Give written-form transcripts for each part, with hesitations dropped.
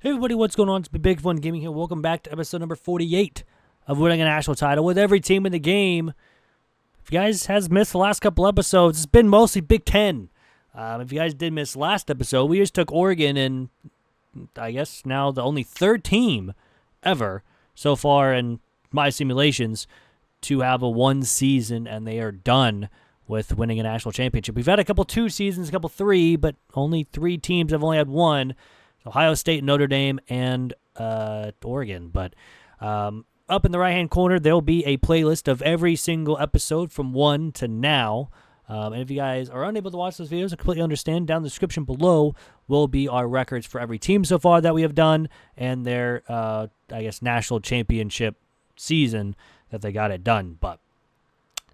Hey everybody, what's going on? It's Big Fun Gaming here. Welcome back to episode number 48 of winning a national title with every team in the game. If you guys has missed the last couple episodes, it's been mostly Big Ten. If you guys did miss last episode, we just took Oregon, and I guess now the only third team ever so far in my simulations to have a one season, and they are done with winning a national championship. We've had a couple 2 seasons, a couple 3, but only 3 teams have only had one. Ohio State, Notre Dame, and Oregon. But up in the right-hand corner, there'll be a playlist of every single episode from 1 to now. And if you guys are unable to watch those videos, I completely understand. Down in the description below will be our records for every team so far that we have done and their, national championship season that they got it done. But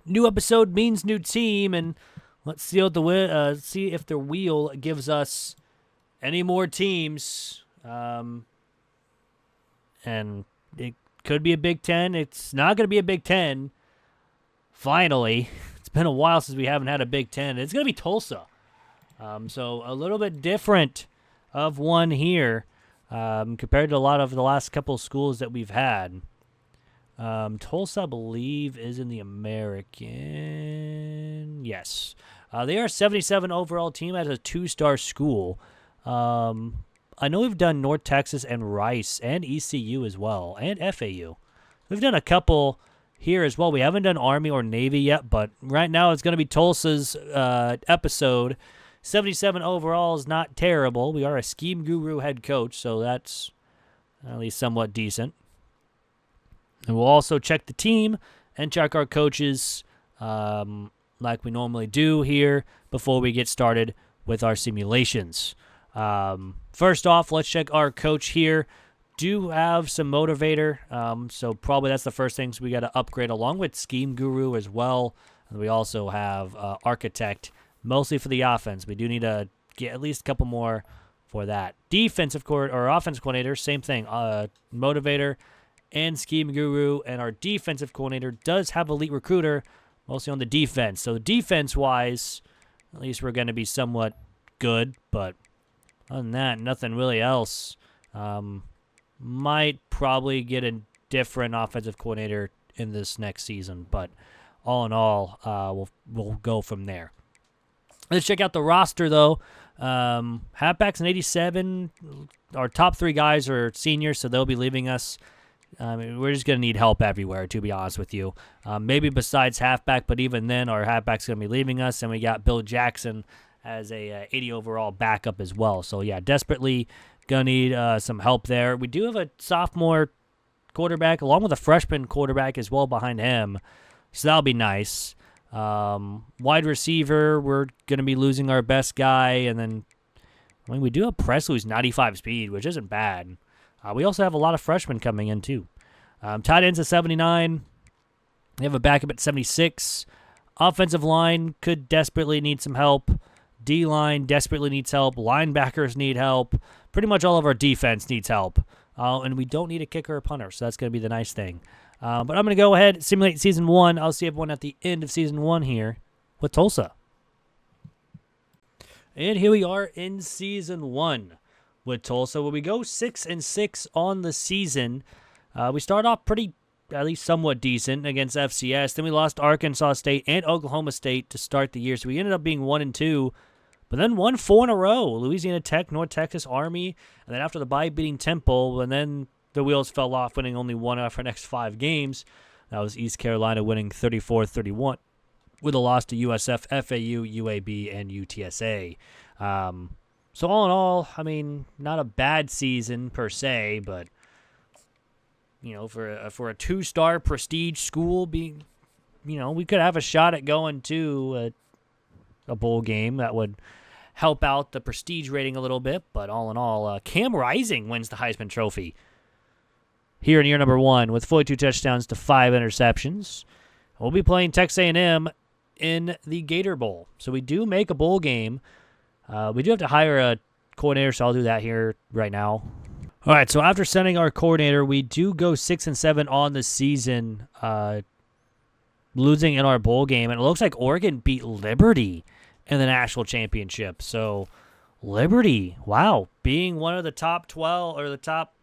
new episode means new team, and let's see if the wheel gives us any more teams, and it could be a Big Ten. It's not going to be a Big Ten. Finally, it's been a while since we haven't had a Big Ten. It's going to be Tulsa, so a little bit different of one here compared to a lot of the last couple of schools that we've had. Tulsa, I believe, is in the American. Yes, they are a 77 overall team as a 2-star school. I know we've done North Texas and Rice and ECU as well, and FAU. We've done a couple here as well. We haven't done Army or Navy yet, but right now it's going to be Tulsa's episode. 77 overall is not terrible. We are a scheme guru head coach, so that's at least somewhat decent. And we'll also check the team and check our coaches like we normally do here before we get started with our simulations. First off, let's check our coach here. Do have some motivator, so probably that's the first things we got to upgrade, along with scheme guru as well. And we also have architect, mostly for the offense. We do need to get at least a couple more for that. Defensive or offensive coordinator, same thing. Motivator and scheme guru, and our defensive coordinator does have elite recruiter, mostly on the defense. So defense-wise, at least we're going to be somewhat good, but other than that, nothing really else. Might probably get a different offensive coordinator in this next season, but all in all, we'll go from there. Let's check out the roster, though. Halfbacks in 87. Our top 3 guys are seniors, so they'll be leaving us. We're just going to need help everywhere, to be honest with you. Maybe besides halfback, but even then, our halfback's going to be leaving us, and we got Bill Jackson as a 80 overall backup as well. So, yeah, desperately going to need some help there. We do have a sophomore quarterback, along with a freshman quarterback as well behind him. So that'll be nice. Wide receiver, we're going to be losing our best guy. And then, we do have Presley's 95 speed, which isn't bad. We also have a lot of freshmen coming in, too. Tight ends at 79. We have a backup at 76. Offensive line could desperately need some help. D-line desperately needs help. Linebackers need help. Pretty much all of our defense needs help. And we don't need a kicker or punter, so that's going to be the nice thing. But I'm going to go ahead and simulate Season 1. I'll see everyone at the end of Season 1 here with Tulsa. And here we are in Season 1 with Tulsa, where we go 6-6 on the season. We start off pretty, at least somewhat decent against FCS. Then we lost Arkansas State and Oklahoma State to start the year, so we ended up being 1-2. But then won 4 in a row. Louisiana Tech, North Texas, Army, and then after the bye beating Temple, and then the wheels fell off, winning only 1 out of our next 5 games. That was East Carolina winning 34-31 with a loss to USF, FAU, UAB, and UTSA. So all in all, not a bad season per se, but for a 2-star prestige school, we could have a shot at going to a bowl game that would help out the prestige rating a little bit. But all in all, Cam Rising wins the Heisman Trophy here in year number 1 with 42 touchdowns to 5 interceptions. We'll be playing Texas A&M in the Gator Bowl, so we do make a bowl game. We do have to hire a coordinator, so I'll do that here right now. All right, so after sending our coordinator, we do go 6-7 on the season, losing in our bowl game, and it looks like Oregon beat Liberty in the national championship. So Liberty, wow, being one of the top 12 or the top,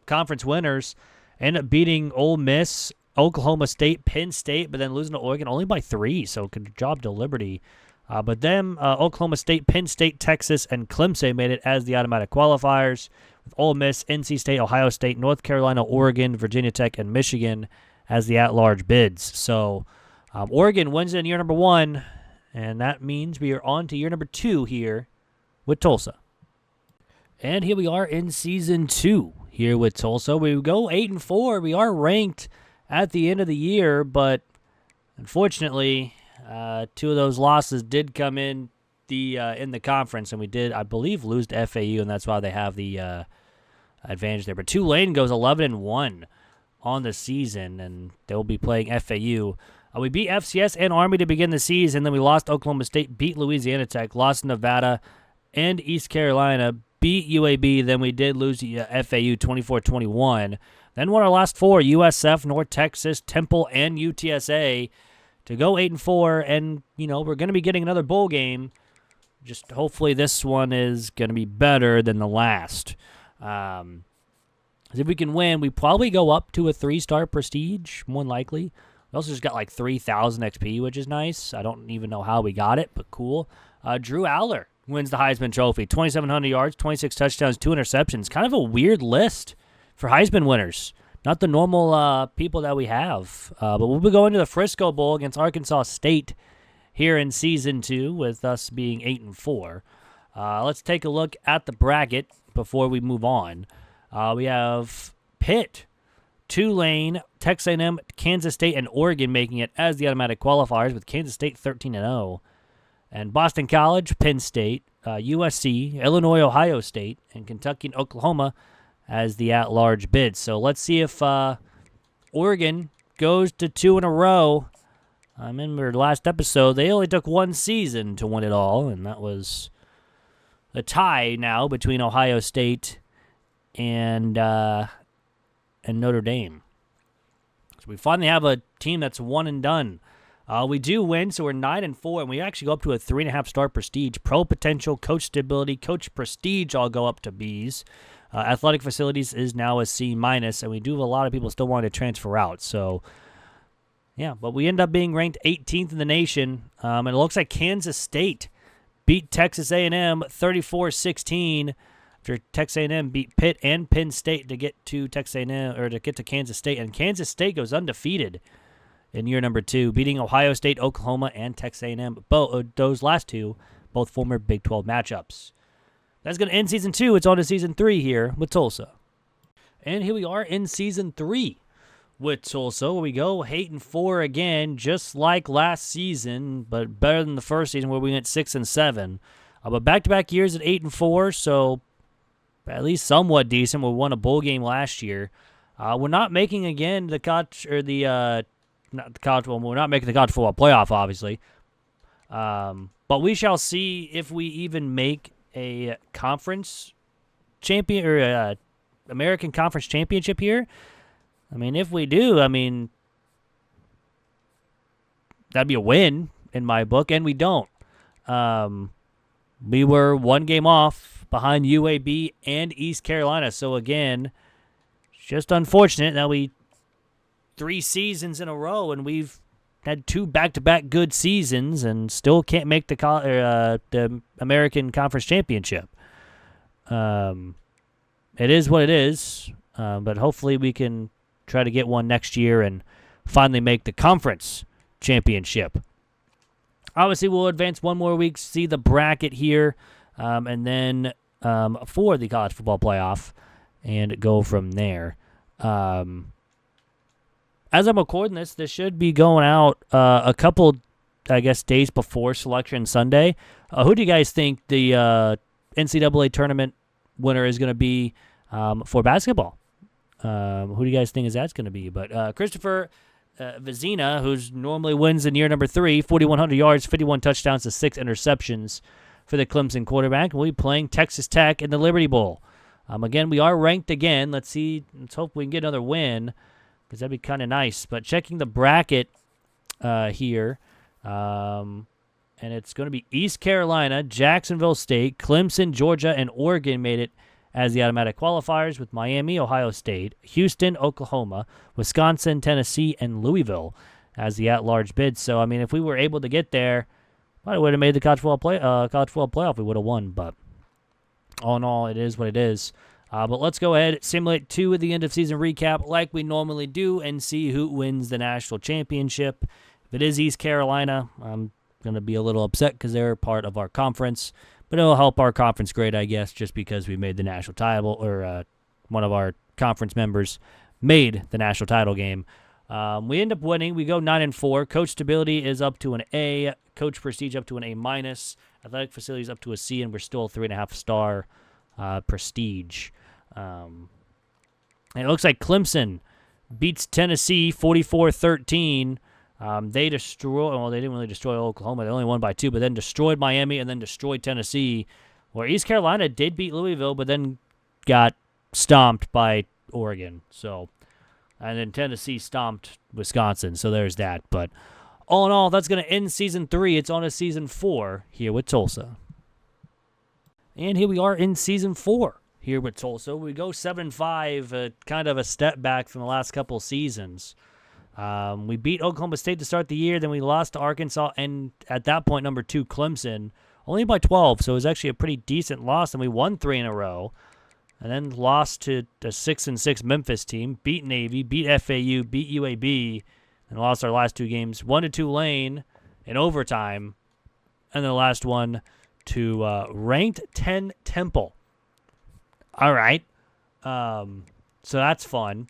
conference winners, ended up beating Ole Miss, Oklahoma State, Penn State, but then losing to Oregon only by 3. So good job to Liberty. But then Oklahoma State, Penn State, Texas, and Clemson made it as the automatic qualifiers, with Ole Miss, NC State, Ohio State, North Carolina, Oregon, Virginia Tech, and Michigan as the at-large bids. So Oregon wins in year number 1, and that means we are on to year number 2 here with Tulsa. And here we are in season 2 here with Tulsa. We go 8-4. We are ranked at the end of the year, but unfortunately, 2 of those losses did come in the conference, and we did, I believe, lose to FAU, and that's why they have the advantage there. But Tulane goes 11-1 on the season, and they'll be playing FAU. We beat FCS and Army to begin the season, then we lost Oklahoma State, beat Louisiana Tech, lost Nevada and East Carolina, beat UAB, then we did lose to FAU 24-21. Then won our last 4, USF, North Texas, Temple, and UTSA, to go 8-4, and, we're going to be getting another bowl game. Just hopefully this one is going to be better than the last. If we can win, we probably go up to a 3-star prestige, more than likely. We also just got like 3,000 XP, which is nice. I don't even know how we got it, but cool. Drew Aller wins the Heisman Trophy. 2,700 yards, 26 touchdowns, 2 interceptions. Kind of a weird list for Heisman winners. Not the normal people that we have. But we'll be going to the Frisco Bowl against Arkansas State here in Season 2, with us being 8-4. Let's take a look at the bracket before we move on. We have Pitt, Tulane, Texas A&M, Kansas State, and Oregon making it as the automatic qualifiers, with Kansas State 13-0. And Boston College, Penn State, USC, Illinois, Ohio State, and Kentucky and Oklahoma as the at-large bids. So let's see if Oregon goes to 2 in a row. I remember last episode, they only took 1 season to win it all, and that was a tie now between Ohio State and Notre Dame. So we finally have a team that's one and done. We do win, so we're 9-4, and we actually go up to a 3.5-star prestige. Pro potential, coach stability, coach prestige all go up to Bs. Athletic facilities is now a C-, and we do have a lot of people still wanting to transfer out. So, yeah, but we end up being ranked 18th in the nation, and it looks like Kansas State beat Texas A&M 34-16. After Texas A&M beat Pitt and Penn State to get to Texas A&M, or to get to Kansas State, and Kansas State goes undefeated in year number 2, beating Ohio State, Oklahoma, and Texas A&M. Those last 2, both former Big 12 matchups. That's going to end Season 2. It's on to Season 3 here with Tulsa. And here we are in Season 3 with Tulsa. We go 8-4 again, just like last season, but better than the first season where we went 6-7. But back-to-back years at 8-4, so at least somewhat decent. We won a bowl game last year. We're not making again the college or the not the college. Well, we're not making the college football playoff, obviously. But we shall see if we even make a conference champion or a American Conference Championship here. I mean, if we do, that'd be a win in my book, and we don't. We were 1 game off behind UAB and East Carolina. So, again, it's just unfortunate that 3 seasons in a row, and we've had 2 back-to-back good seasons and still can't make the American Conference Championship. It is what it is, but hopefully we can try to get one next year and finally make the conference championship. Obviously, we'll advance 1 more week, see the bracket here, and then for the college football playoff, and go from there. As I'm recording this should be going out a couple, days before Selection Sunday. Who do you guys think the NCAA tournament winner is going to be for basketball? Who do you guys think that's going to be? But Christopher Vizina, who's normally wins in year number 3, 4,100 yards, 51 touchdowns to 6 interceptions for the Clemson quarterback. We'll be playing Texas Tech in the Liberty Bowl. Again, we are ranked again. Let's hope we can get another win, because that'd be kind of nice. But checking the bracket here, and and it's going to be East Carolina, Jacksonville State, Clemson, Georgia, and Oregon made it as the automatic qualifiers, with Miami, Ohio State, Houston, Oklahoma, Wisconsin, Tennessee, and Louisville as the at-large bids. So, I mean, if we were able to get there, probably would have made the college football playoff. We would have won, but all in all, it is what it is. But let's go ahead, simulate 2 of the end-of-season recap like we normally do, and see who wins the national championship. If it is East Carolina, I'm going to be a little upset because they're part of our conference, but it'll help our conference grade, I guess, just because we made the national title, or one of our conference members made the national title game. We end up winning. We go 9-4. Coach stability is up to an A. Coach prestige up to an A-. Athletic facilities up to a C, and we're still a 3.5-star prestige. And it looks like Clemson beats Tennessee 44-13. They didn't really destroy Oklahoma. They only won by 2, but then destroyed Miami and then destroyed Tennessee, where East Carolina did beat Louisville, but then got stomped by Oregon. And then Tennessee stomped Wisconsin, so there's that. But all in all, that's going to end Season 3. It's on to Season 4 here with Tulsa. And here we are in Season 4 here with Tulsa. We go 7-5, kind of a step back from the last couple seasons. We beat Oklahoma State to start the year, then we lost to Arkansas, and at that point, number 2, Clemson, only by 12, so it was actually a pretty decent loss, and we won 3 in a row, and then lost to a 6-6 Memphis team, beat Navy, beat FAU, beat UAB, and lost our last 2 games, 1 to Tulane in overtime, and the last one to ranked Tenn Temple. All right. So that's fun.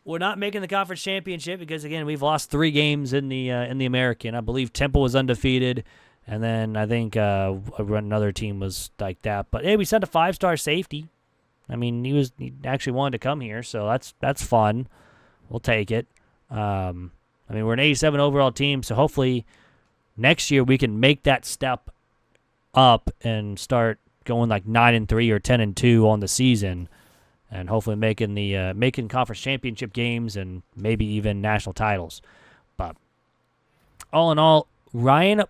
We're not making the conference championship because, again, we've lost 3 games in the American. I believe Temple was undefeated, and then I think another team was like that. But hey, we sent a 5-star safety. I mean, he actually wanted to come here, so that's fun. We'll take it. I mean, we're an 87 overall team, so hopefully next year we can make that step up and start going like 9-3 or 10-2 on the season, and hopefully making conference championship games and maybe even national titles. But all in all, Ryan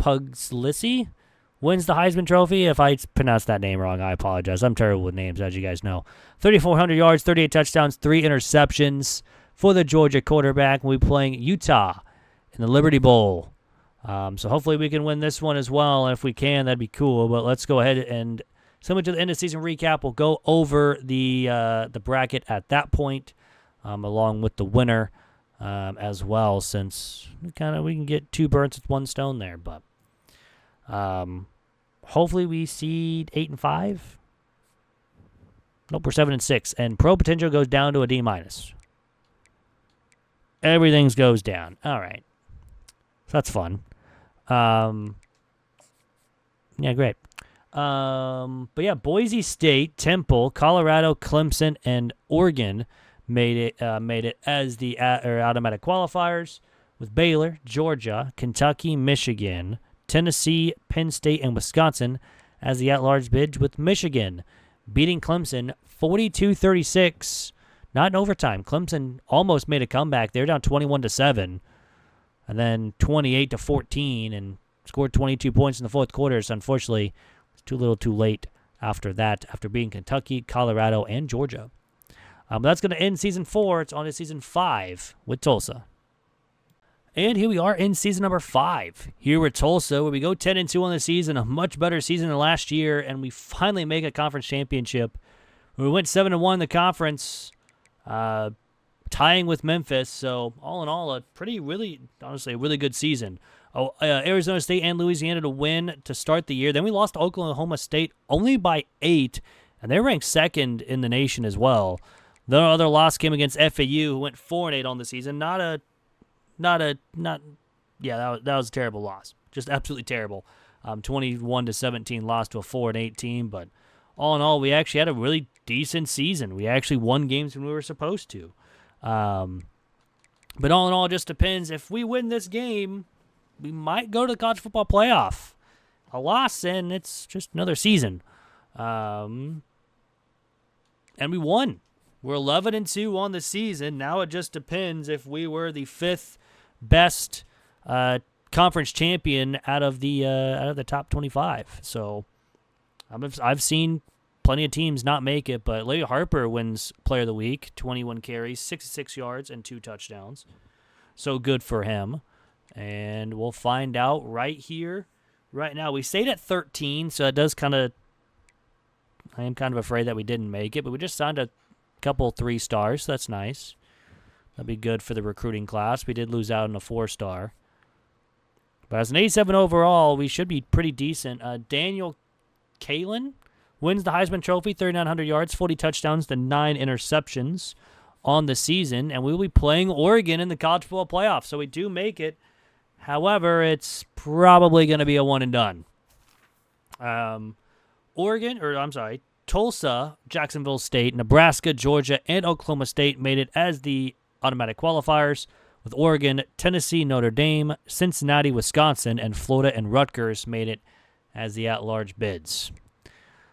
Puglisi wins the Heisman Trophy. If I pronounced that name wrong, I apologize. I'm terrible with names, as you guys know. 3,400 yards, 38 touchdowns, 3 interceptions for the Georgia quarterback. We'll be playing Utah in the Liberty Bowl. So hopefully we can win this one as well, and if we can, that'd be cool. But let's go ahead and, similar to the end of season recap, we'll go over the bracket at that point, along with the winner as well, since we can get 2 birds with 1 stone there. But hopefully we seed 8-5. Nope, we're 7-6, and pro potential goes down to a D-. Everything goes down. All right, so that's fun. Yeah, great. But yeah, Boise State, Temple, Colorado, Clemson, and Oregon made it as the automatic qualifiers, with Baylor, Georgia, Kentucky, Michigan, Tennessee, Penn State, and Wisconsin as the at-large bids, with Michigan beating Clemson 42-36. Not in overtime. Clemson almost made a comeback. They were down 21-7. And then 28-14, and scored 22 points in the 4th quarter. So unfortunately, it's too little too late after that, after beating Kentucky, Colorado, and Georgia. But that's going to end Season 4. It's on to Season 5 with Tulsa. And here we are in Season number 5 here with Tulsa, where we go 10-2 on the season, a much better season than last year, and we finally make a conference championship. We went 7-1 in the conference, tying with Memphis. So all in all, honestly, a really good season. Arizona State and Louisiana to win to start the year. Then we lost to Oklahoma State only by 8, and they're ranked 2nd in the nation as well. The other loss came against FAU, who went 4-8 on the season. That was a terrible loss. Just absolutely terrible. 21-17 loss to a 4-8 team, but all in all, we actually had a really decent season. We actually won games when we were supposed to. But all in all, it just depends. If we win this game, we might go to the college football playoff. A loss, and it's just another season. And we won. We're 11-2 on the season. Now it just depends if we were the 5th best conference champion out of the top 25. So I've seen plenty of teams not make it, but Larry Harper wins Player of the Week, 21 carries, 66 yards, and 2 touchdowns. So good for him. And we'll find out right here, right now. We stayed at 13, so it does kind of, I am kind of afraid that we didn't make it, but we just signed a couple 3-stars, so that's nice. That'd be good for the recruiting class. We did lose out on a 4-star. But as an 87 overall, we should be pretty decent. Daniel Kalen wins the Heisman Trophy, 3,900 yards, 40 touchdowns, to 9 interceptions on the season. And we'll be playing Oregon in the college football playoff. So we do make it. However, it's probably going to be a one and done. Tulsa, Jacksonville State, Nebraska, Georgia, and Oklahoma State made it as the automatic qualifiers, with Oregon, Tennessee, Notre Dame, Cincinnati, Wisconsin, and Florida and Rutgers made it as the at-large bids.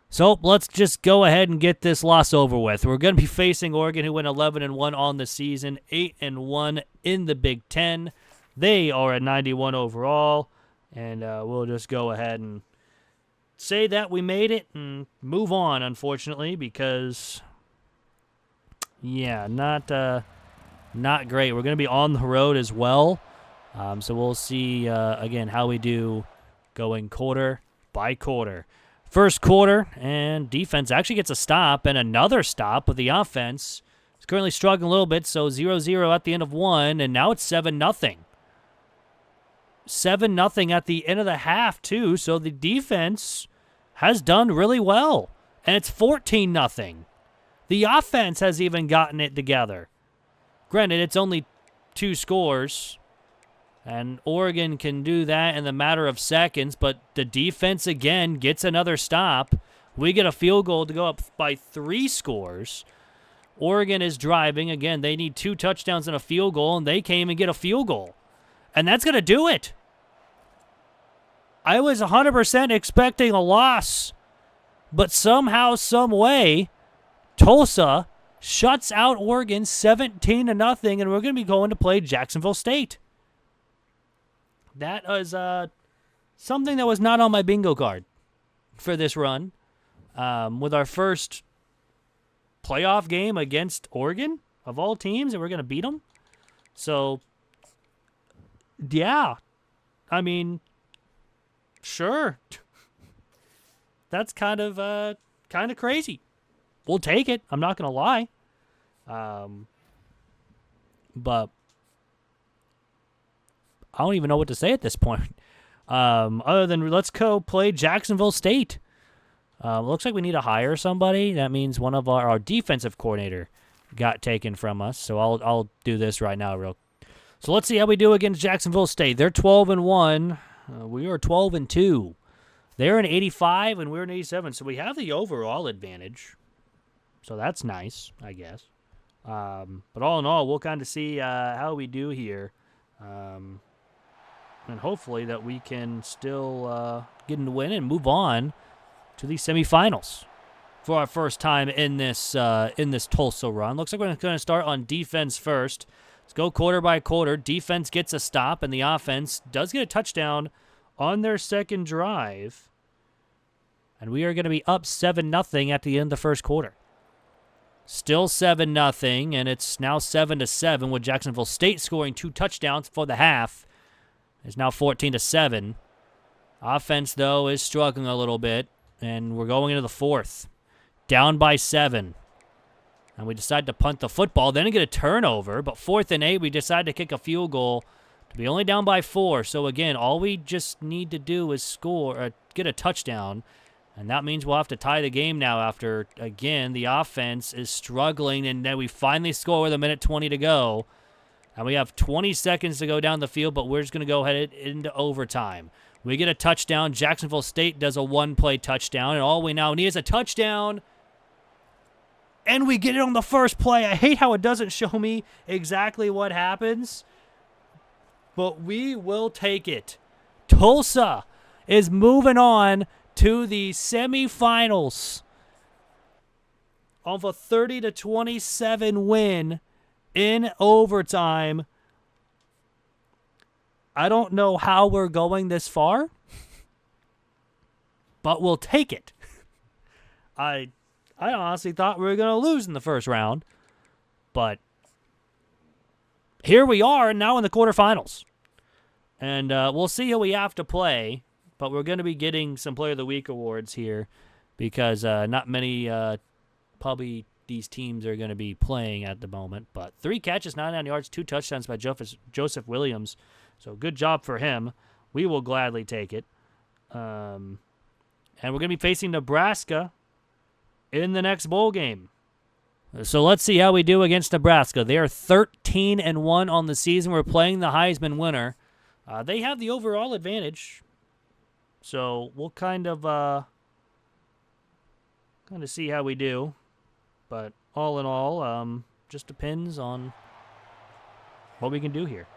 So let's just go ahead and get this loss over with. We're going to be facing Oregon, who went 11-1 on the season, 8-1 in the Big Ten. They are at 91 overall, and we'll just go ahead and say that we made it and move on, unfortunately, because, yeah, not great. We're going to be on the road as well, so we'll see, again, how we do going quarter by quarter. First quarter, and defense actually gets a stop and another stop, but the offense is currently struggling a little bit, so 0-0 at the end of one, and now it's 7-0. 7-0 at the end of the half, too, so the defense has done really well, and it's 14-0. The offense has even gotten it together. Granted, it's only 2 scores, and Oregon can do that in the matter of seconds, but the defense, again, gets another stop. We get a field goal to go up by 3 scores. Oregon is driving. Again, they need 2 touchdowns and a field goal, and they came and get a field goal. And that's going to do it. I was 100% expecting a loss, but somehow, some way, Tulsa shuts out Oregon 17-0, and we're going to be going to play Jacksonville State. That was something that was not on my bingo card for this run. With our first playoff game against Oregon, of all teams, and we're going to beat them. So, yeah. I mean, sure. That's kind of crazy. We'll take it. I'm not going to lie. But I don't even know what to say at this point. Other than let's go play Jacksonville State. Looks like we need to hire somebody. That means one of our defensive coordinator got taken from us. So I'll do this right now, So let's see how we do against Jacksonville State. They're 12-1. We are 12-2. They're an 85 and we're an 87. So we have the overall advantage. So that's nice, I guess. But all in all, we'll kind of see how we do here. And hopefully that we can still get in the win and move on to the semifinals for our first time in this Tulsa run. Looks like we're going to start on defense first. Let's go quarter by quarter. Defense gets a stop, and the offense does get a touchdown on their second drive. And we are going to be up 7-0 at the end of the first quarter. Still 7-0, and it's now 7-7 with Jacksonville State scoring 2 touchdowns for the half. It's now 14-7. Offense, though, is struggling a little bit, and we're going into the fourth. Down by 7. And we decide to punt the football, then get a turnover. But 4th and 8, we decide to kick a field goal to be only down by 4. So, again, all we just need to do is score, get a touchdown. And that means we'll have to tie the game now after, again, the offense is struggling. And then we finally score with 1:20 to go. And we have 20 seconds to go down the field, but we're just going to go ahead into overtime. We get a touchdown. Jacksonville State does a 1-play touchdown. And all we now need is a touchdown. And we get it on the first play. I hate how it doesn't show me exactly what happens. But we will take it. Tulsa is moving on to the semifinals of a 30-27 win in overtime. I don't know how we're going this far, but we'll take it. I honestly thought we were going to lose in the first round, but here we are now in the quarterfinals. And we'll see who we have to play, but we're going to be getting some Player of the Week awards here because not many probably these teams are going to be playing at the moment. But 3 catches, 99 yards, 2 touchdowns by Joseph Williams. So good job for him. We will gladly take it. And we're going to be facing Nebraska in the next bowl game. So let's see how we do against Nebraska. They are 13-1 on the season. We're playing the Heisman winner. They have the overall advantage. So we'll kind of see how we do. But all in all, just depends on what we can do here.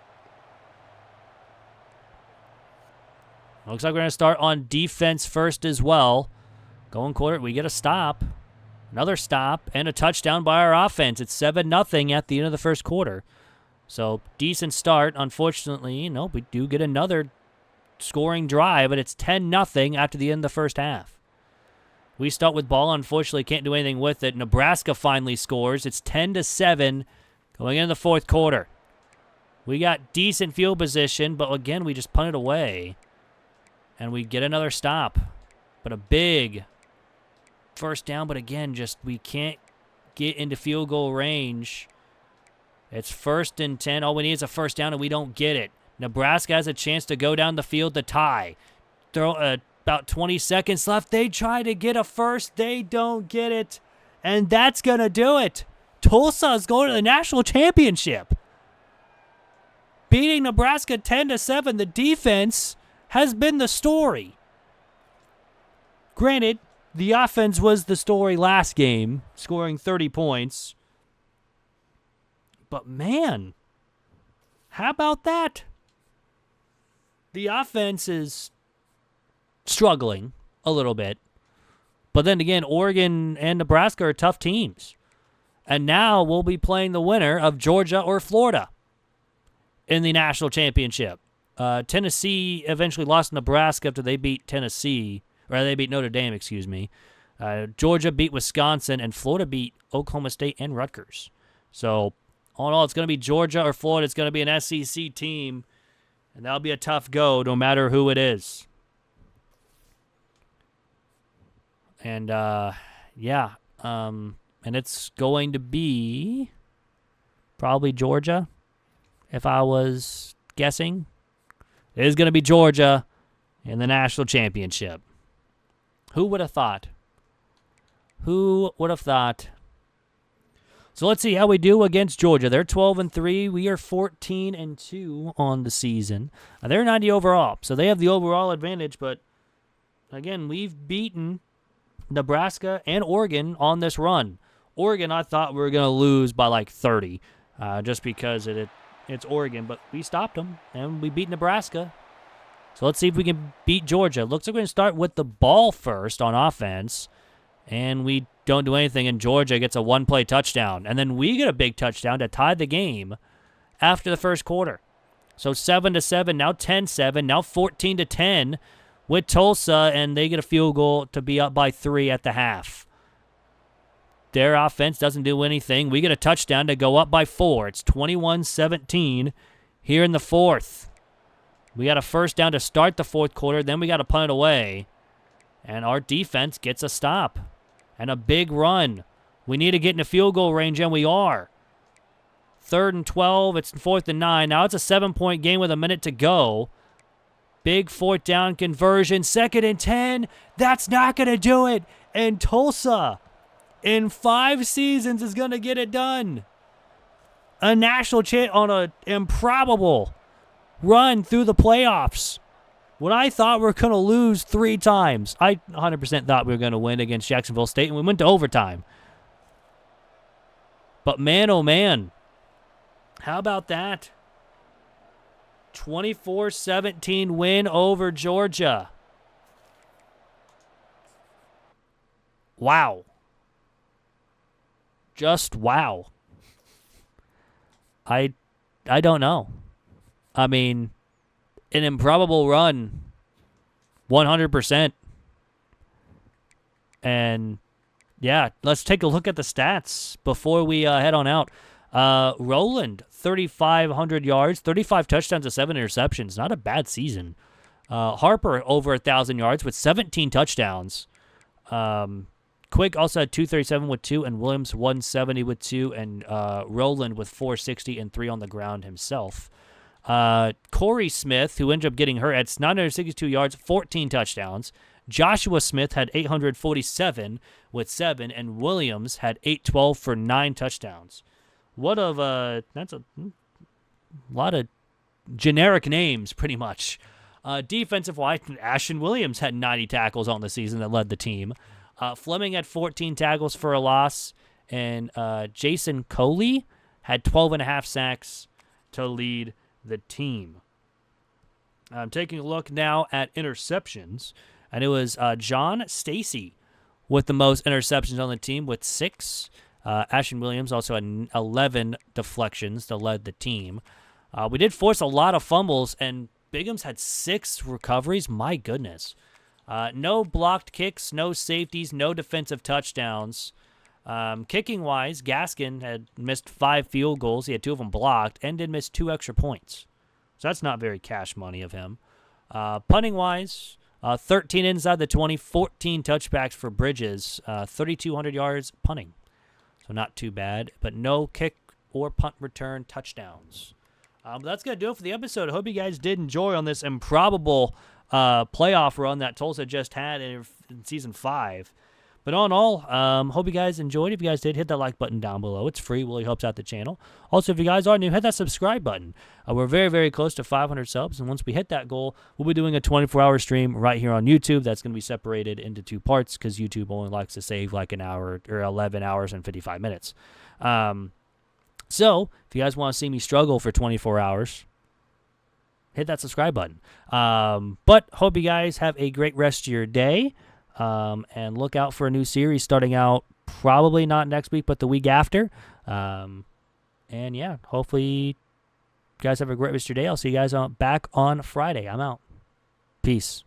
Looks like we're going to start on defense first as well. Going quarter, we get a stop. Another stop and a touchdown by our offense. It's 7-0 at the end of the first quarter. So, decent start. Unfortunately, we do get another scoring drive, but it's 10-0 after the end of the first half. We start with ball. Unfortunately, can't do anything with it. Nebraska finally scores. It's 10-7 going into the fourth quarter. We got decent field position, but again, we just punt it away. And we get another stop. But a big first down, but again, we can't get into field goal range. It's 1st and 10. All we need is a first down, and we don't get it. Nebraska has a chance to go down the field to tie. About 20 seconds left. They try to get a first. They don't get it. And that's going to do it. Tulsa is going to the national championship. Beating Nebraska 10-7. The defense has been the story. Granted, the offense was the story last game, scoring 30 points. But man, how about that? The offense is struggling a little bit. But then again, Oregon and Nebraska are tough teams. And now we'll be playing the winner of Georgia or Florida in the national championship. Tennessee eventually lost Nebraska after they beat Notre Dame, excuse me. Georgia beat Wisconsin, and Florida beat Oklahoma State and Rutgers. So, all in all, it's going to be Georgia or Florida. It's going to be an SEC team, and that'll be a tough go no matter who it is. And, and it's going to be probably Georgia, if I was guessing. It is going to be Georgia in the national championship. Who would have thought? Who would have thought? So let's see how we do against Georgia. They're 12-3. We are 14-2 on the season. They're 90 overall, so they have the overall advantage. But again, we've beaten Nebraska and Oregon on this run. Oregon, I thought we were going to lose by like 30, just because it's Oregon. But we stopped them, and we beat Nebraska. So let's see if we can beat Georgia. Looks like we're going to start with the ball first on offense, and we don't do anything, and Georgia gets a one-play touchdown. And then we get a big touchdown to tie the game after the first quarter. So 7-7, now 10-7, now 14-10 with Tulsa, and they get a field goal to be up by 3 at the half. Their offense doesn't do anything. We get a touchdown to go up by 4. It's 21-17 here in the fourth. We got a first down to start the fourth quarter. Then we got to punt it away. And our defense gets a stop. And a big run. We need to get in the field goal range, and we are. 3rd and 12. It's 4th and 9. Now it's a 7-point game with a minute to go. Big 4th down conversion. 2nd and 10. That's not going to do it. And Tulsa, in 5 seasons, is going to get it done. A national champ on an improbable run through the playoffs. When I thought we were going to lose 3 times, I 100% thought we were going to win against Jacksonville State, and we went to overtime. But man, oh man, how about that? 24-17 win over Georgia. Wow. Just wow. I don't know. I mean, an improbable run, 100%. And, yeah, let's take a look at the stats before we head on out. Roland, 3,500 yards, 35 touchdowns to 7 interceptions. Not a bad season. Harper, over 1,000 yards with 17 touchdowns. Quick also had 237 with 2, and Williams 170 with 2, and Roland with 460 and 3 on the ground himself. Corey Smith, who ended up getting hurt, had 962 yards, 14 touchdowns. Joshua Smith had 847 with 7, and Williams had 812 for 9 touchdowns. That's a lot of generic names, pretty much. Defensive-wise, Ashton Williams had 90 tackles on the season that led the team. Fleming had 14 tackles for a loss, and Jason Coley had 12.5 sacks to lead the team. I'm taking a look now at interceptions, and it was John Stacy with the most interceptions on the team with 6. Ashton Williams also had 11 deflections that led the team. We did force a lot of fumbles, and Bigham's had 6 recoveries. My goodness. No blocked kicks, no safeties, no defensive touchdowns. Kicking-wise, Gaskin had missed 5 field goals. He had 2 of them blocked and did miss 2 extra points. So that's not very cash money of him. Punting-wise, 13 inside the 20, 14 touchbacks for Bridges, 3,200 yards punting. So not too bad, but no kick or punt return touchdowns. But that's going to do it for the episode. I hope you guys did enjoy on this improbable playoff run that Tulsa just had in Season 5. But all in all, hope you guys enjoyed. If you guys did, hit that like button down below. It's free. Really helps out the channel. Also, if you guys are new, hit that subscribe button. We're very, very close to 500 subs, and once we hit that goal, we'll be doing a 24-hour stream right here on YouTube. That's going to be separated into 2 parts because YouTube only likes to save like an hour or 11 hours and 55 minutes. So, if you guys want to see me struggle for 24 hours, hit that subscribe button. But hope you guys have a great rest of your day. And look out for a new series starting out probably not next week, but the week after. And yeah, hopefully you guys have a great rest of your day. I'll see you guys back on Friday. I'm out. Peace.